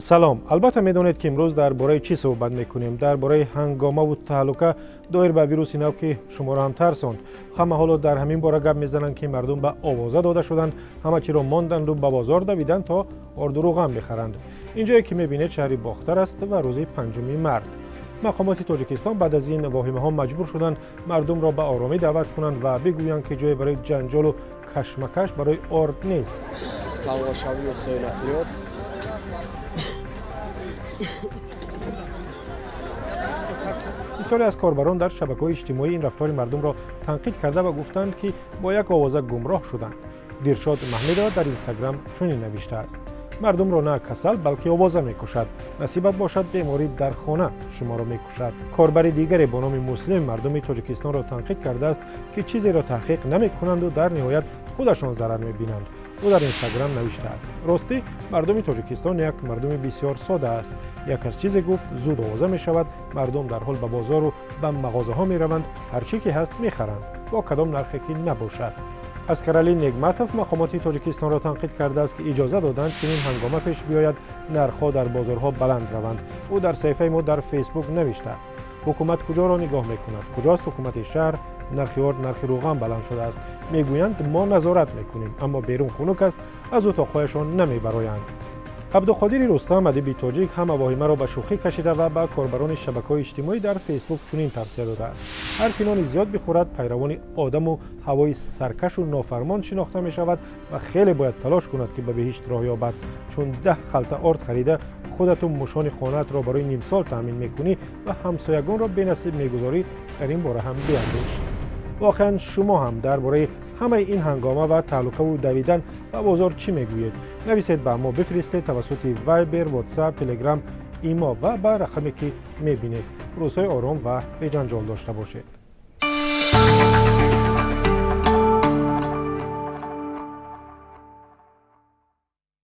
سلام. البته میدونید که امروز درباره چی صحبت میکنیم؟ درباره هنگامه و تهلکه دایر به ویروس نو که شما را هم ترساند. همه حالا در همین باره گپ میزنند که مردم به آوازه داده شدند، همه چی را ماندند و به بازار دویدند تا آرد و روغن بخرند. اینجایی که میبینید شهر باختر است و روز 5 مارس. مقامات تاجیکستان بعد از این واهمه ها مجبور شدند مردم را به آرامی دعوت کنند و بگویند که جای برای جنجال و کشمکش برای آرد نیست. بسیاری از کاربران در شبکه‌های اجتماعی این رفتار مردم را تنقید کرده و گفتند که با یک آوازه گمراه شدند. دیرشاد محمد در اینستاگرام چنین نوشته است: مردم را نه کسل بلکه آوازه میکشد، نصیبت باشد بیماری در خانه شما را میکشد. کاربر دیگری با نام مسلم مردم تاجیکستان را تنقید کرده است که چیزی را تحقیق نمیکنند و در نهایت خودشان ضرر میبینند. او در اینستاگرام نوشته است: راستی مردم تاجیکستان یک مردم بسیار ساده است. یک از چیزی گفت زود آوازه می شود، مردم در حال به بازار و به مغازه ها می روند، هر چی که هست می خرند با کدام نرخی که نباشد. اسکرعلی نگمتوف مقامات تاجیکستان را تنقید کرده است که اجازه دادند که این هنگامه پیش بیاید نرخ‌ها در بازارها بلند روند. او در صفحه ما در فیسبوک نوشته است: حکومت کجا را نگاه میکند؟ کجاست حکومت شهر؟ نرخ آرد نرخ روغن بلند شده است. میگویند ما نظارت میکنیم، اما بیرون خنک است، از اتاقهایشان نمیبرایند. عبدالقادر رستم ادیب تاجیک هم واهمه را به شوخی کشیده و به کاربران شبکه‌های اجتماعی در فیسبوک چنین توصیه داده است: هر که نان زیاد بخورد پیروان آدم و هوای سرکش و نافرمان شناخته می شود و خیلی باید تلاش کند که به بهشت راه یابد، چون 10 خلطه آرد خریده خودت و مشان خانه‌ات را برای نیم سال تامین میکنی و همسایگان را بی‌نصیب میگذاری. در این باره هم بیاندیش. واقعا شما هم درباره همه این هنگامه و تهلکه و دویدن و بازار چی میگویید؟ نویسید به ما بفرستید توسط وایبر، واتساپ، تلگرام، ایما و به رقمی که میبینید. روزهای آرام و بی جنجال داشته باشید.